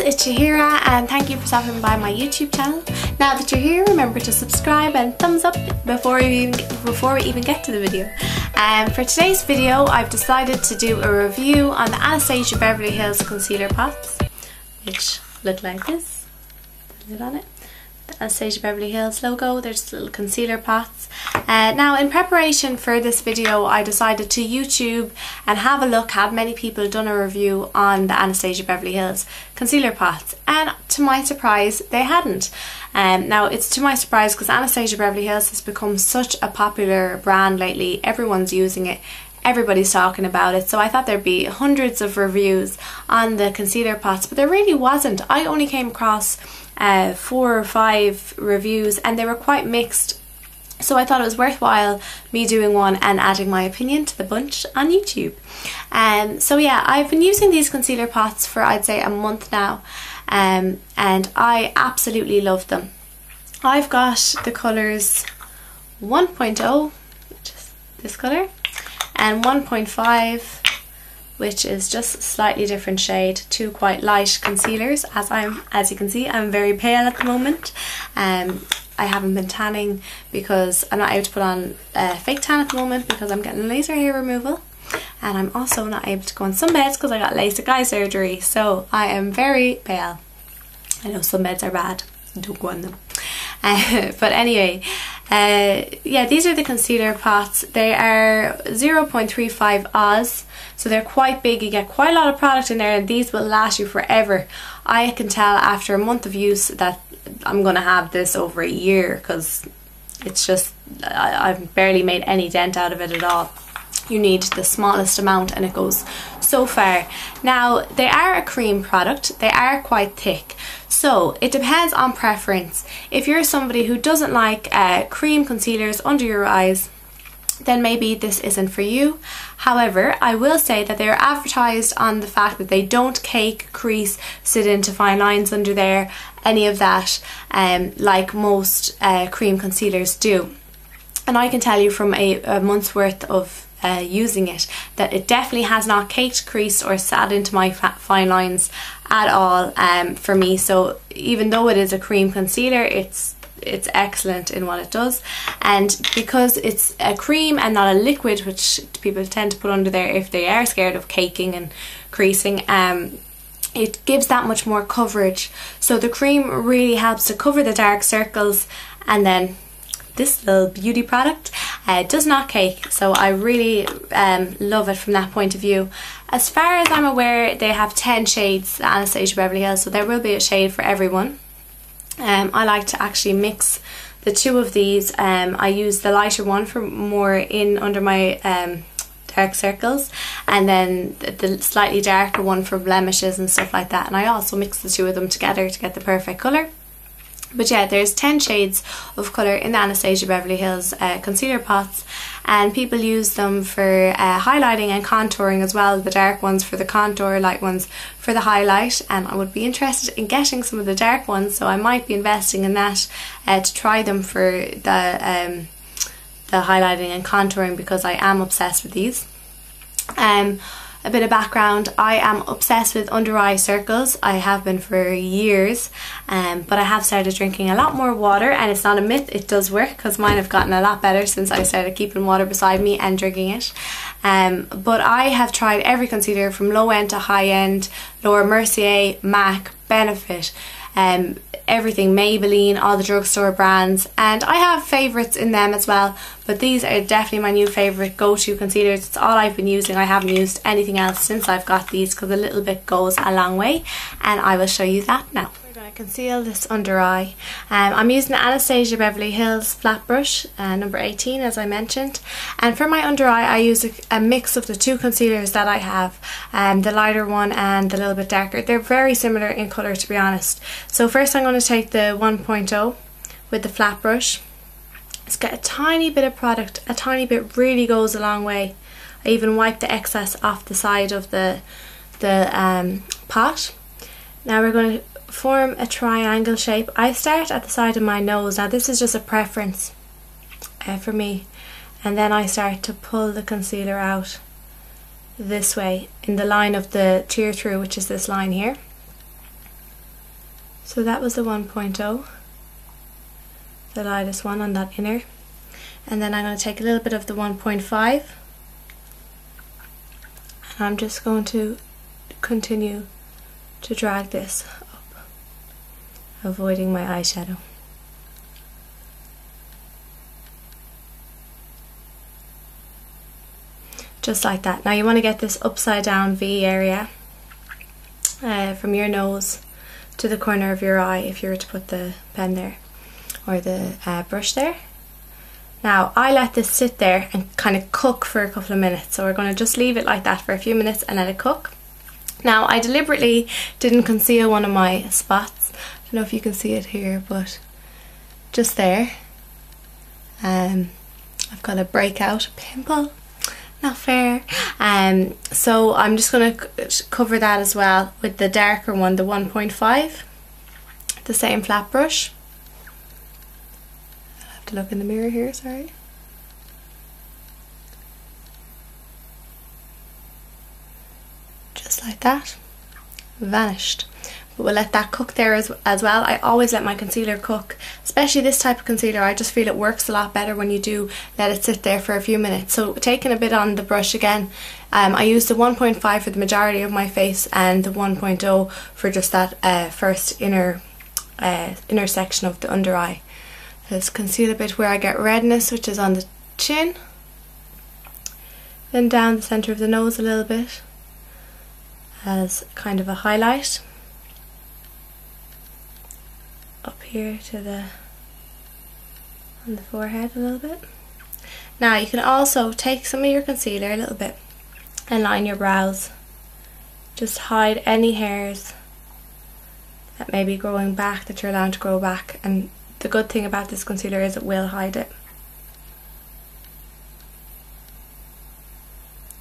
it's Shahira and thank you for stopping by my YouTube channel. Now that you're here, remember to subscribe and thumbs up before we even get to the video. For today's video, I've decided to do a review on the Anastasia Beverly Hills concealer pots, which look like this. Put a lid on it. The Anastasia Beverly Hills logo. There's little concealer pots. Now in preparation for this video, I decided to YouTube and have a look, have many people done a review on the Anastasia Beverly Hills concealer pots, and to my surprise they hadn't. Now it's to my surprise because Anastasia Beverly Hills has become such a popular brand lately. Everyone's using it, everybody's talking about it, so I thought there'd be hundreds of reviews on the concealer pots, but there really wasn't. I only came across 4 or 5 reviews and they were quite mixed, so I thought it was worthwhile me doing one and adding my opinion to the bunch on YouTube. So yeah, I've been using these concealer pots for I'd say a month now, and I absolutely love them. I've got the colours 1.0, which is this colour, and 1.5, which is just a slightly different shade. Two quite light concealers. As you can see, I'm very pale at the moment. I haven't been tanning because I'm not able to put on fake tan at the moment because I'm getting laser hair removal, and I'm also not able to go on sunbeds because I got LASIK eye surgery, so I am very pale. I know sunbeds are bad, don't go on them. But anyway, yeah, these are the concealer pots. They are 0.35 Oz, so they're quite big. You get quite a lot of product in there, and these will last you forever. I can tell after a month of use that I'm gonna have this over a year because it's just, I've barely made any dent out of it at all. You need the smallest amount and it goes so far. Now they are a cream product, they are quite thick, so it depends on preference. If you're somebody who doesn't like cream concealers under your eyes, then maybe this isn't for you. However, I will say that they are advertised on the fact that they don't cake, crease, sit into fine lines under there, any of that, like most cream concealers do. And I can tell you from a month's worth of using it that it definitely has not caked, creased or sat into my fine lines at all for me. So even though it is a cream concealer, it's excellent in what it does, and because it's a cream and not a liquid, which people tend to put under there if they are scared of caking and creasing, it gives that much more coverage. So the cream really helps to cover the dark circles, and then this little beauty product does not cake, so I really love it from that point of view. As far as I'm aware, they have 10 shades, Anastasia Beverly Hills, so there will be a shade for everyone. I like to actually mix the two of these. I use the lighter one for more in under my dark circles, and then the slightly darker one for blemishes and stuff like that, and I also mix the two of them together to get the perfect colour. But yeah, there's 10 shades of colour in the Anastasia Beverly Hills concealer pots, and people use them for highlighting and contouring as well. The dark ones for the contour, light ones for the highlight, and I would be interested in getting some of the dark ones, so I might be investing in that to try them for the highlighting and contouring because I am obsessed with these. A bit of background, I am obsessed with under eye circles. I have been for years, but I have started drinking a lot more water, and it's not a myth, it does work because mine have gotten a lot better since I started keeping water beside me and drinking it. But I have tried every concealer from low end to high end, Laura Mercier, MAC, Benefit, everything, Maybelline, all the drugstore brands, and I have favourites in them as well, but these are definitely my new favourite go-to concealers. It's all I've been using. I haven't used anything else since I've got these because a little bit goes a long way, and I will show you that now. We're going to conceal this under eye. I'm using the Anastasia Beverly Hills flat brush, number 18 as I mentioned, and for my under eye I use a mix of the two concealers that I have, the lighter one and the little bit darker. They're very similar in colour, to be honest. So first I'm going to take the 1.0 with the flat brush. Let's get a tiny bit of product. A tiny bit really goes a long way. I even wipe the excess off the side of the pot. Now we're going to form a triangle shape. I start at the side of my nose. Now this is just a preference for me, and then I start to pull the concealer out this way in the line of the tear through, which is this line here. So that was the 1.0, the lightest one on that inner. And then I'm going to take a little bit of the 1.5 and I'm just going to continue to drag this up, avoiding my eyeshadow. Just like that. Now you want to get this upside down V area from your nose to the corner of your eye if you were to put the pen there or the brush there. Now I let this sit there and kind of cook for a couple of minutes, so we're going to just leave it like that for a few minutes and let it cook. Now I deliberately didn't conceal one of my spots. I don't know if you can see it here, but just there I've got a breakout pimple. Not fair. So I'm just going to cover that as well with the darker one, the 1.5, the same flat brush. I'll have to look in the mirror here, sorry. Just like that. Vanished. But we'll let that cook there as well. I always let my concealer cook, especially this type of concealer. I just feel it works a lot better when you do let it sit there for a few minutes. So taking a bit on the brush again, I used the 1.5 for the majority of my face and the 1.0 for just that first inner section of the under eye. Just conceal a bit where I get redness, which is on the chin, then down the centre of the nose a little bit as kind of a highlight. Up here to on the forehead a little bit. Now you can also take some of your concealer a little bit and line your brows. Just hide any hairs that may be growing back, that you're allowed to grow back, and the good thing about this concealer is it will hide it.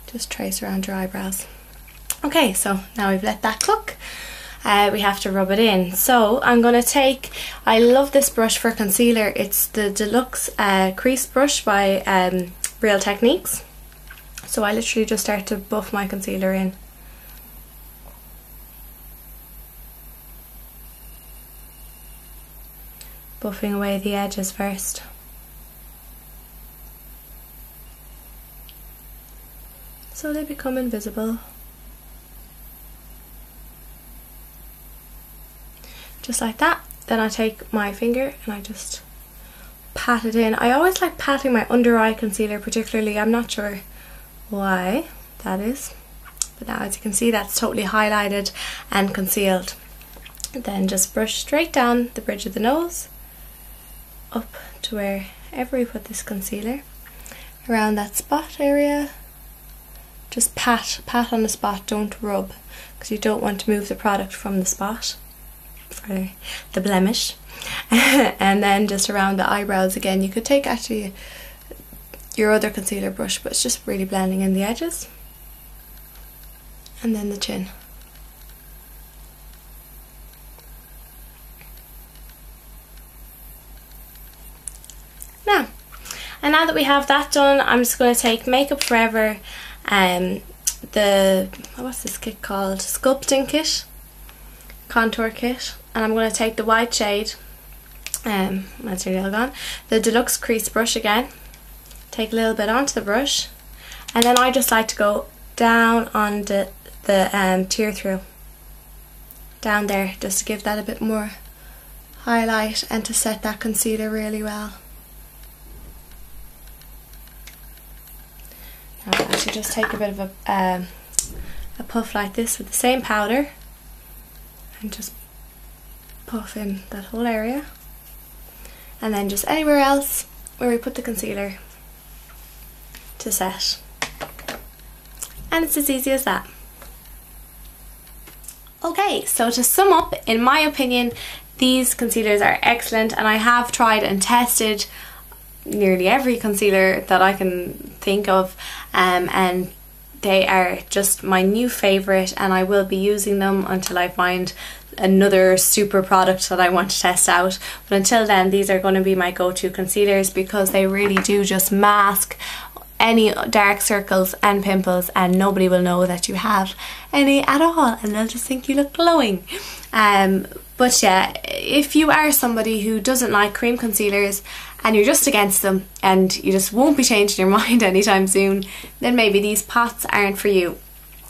Just trace around your eyebrows. Okay, so now we've let that cook. We have to rub it in. So I'm going to take, I love this brush for concealer. It's the Deluxe Crease Brush by Real Techniques. So I literally just start to buff my concealer in. Buffing away the edges first. So they become invisible. Just like that. Then I take my finger and I just pat it in. I always like patting my under eye concealer particularly. I'm not sure why that is, but now as you can see that's totally highlighted and concealed. Then just brush straight down the bridge of the nose up to wherever we put this concealer, around that spot area. Just pat on the spot, don't rub, because you don't want to move the product from the spot for the blemish. And then just around the eyebrows again, you could take actually your other concealer brush, but it's just really blending in the edges. And then the chin. Now that we have that done, I'm just going to take Makeup Forever, what's this kit called? Sculpting kit, contour kit, and I'm going to take the white shade, that's really all gone, the Deluxe Crease Brush again, take a little bit onto the brush, and then I just like to go down on the tear through, down there, just to give that a bit more highlight and to set that concealer really well. I'll actually just take a bit of a puff like this with the same powder and just puff in that whole area, and then just anywhere else where we put the concealer to set, and it's as easy as that. Okay, so to sum up, in my opinion, these concealers are excellent, and I have tried and tested nearly every concealer that I can think of, and they are just my new favourite, and I will be using them until I find another super product that I want to test out. But until then, these are going to be my go-to concealers because they really do just mask any dark circles and pimples, and nobody will know that you have any at all, and they'll just think you look glowing. But yeah, if you are somebody who doesn't like cream concealers and you're just against them and you just won't be changing your mind anytime soon, then maybe these pots aren't for you.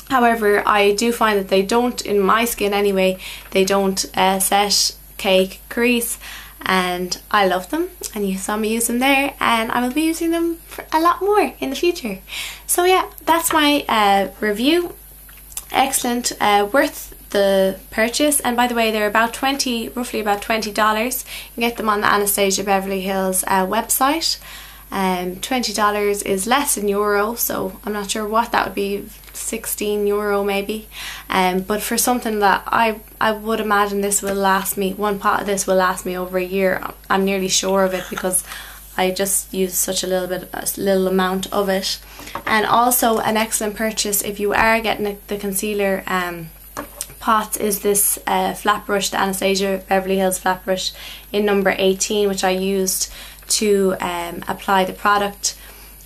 However, I do find that they don't, in my skin anyway, they don't set, cake, crease, and I love them, and you saw me use them there, and I will be using them for a lot more in the future. So yeah, that's my review. Excellent, worth the purchase. And by the way, they're about roughly about $20. You can get them on the Anastasia Beverly Hills website. $20 is less than euro, so I'm not sure what that would be, €16 maybe. But for something that I would imagine this will last me, one pot of this will last me over a year. I'm nearly sure of it because I just use such a little amount of it. And also an excellent purchase if you are getting the concealer pot is this flat brush, the Anastasia Beverly Hills flat brush in number 18, which I used to apply the product.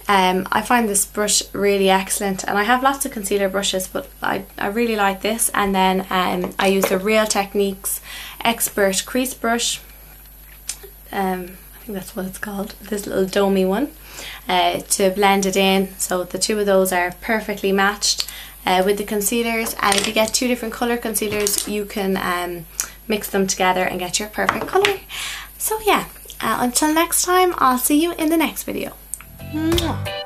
I find this brush really excellent, and I have lots of concealer brushes, but I really like this. And then I use the Real Techniques Expert Crease Brush, I think that's what it's called, this little domey one, to blend it in. So the two of those are perfectly matched with the concealers, and if you get two different colour concealers you can mix them together and get your perfect colour. So yeah, until next time, I'll see you in the next video. Mwah.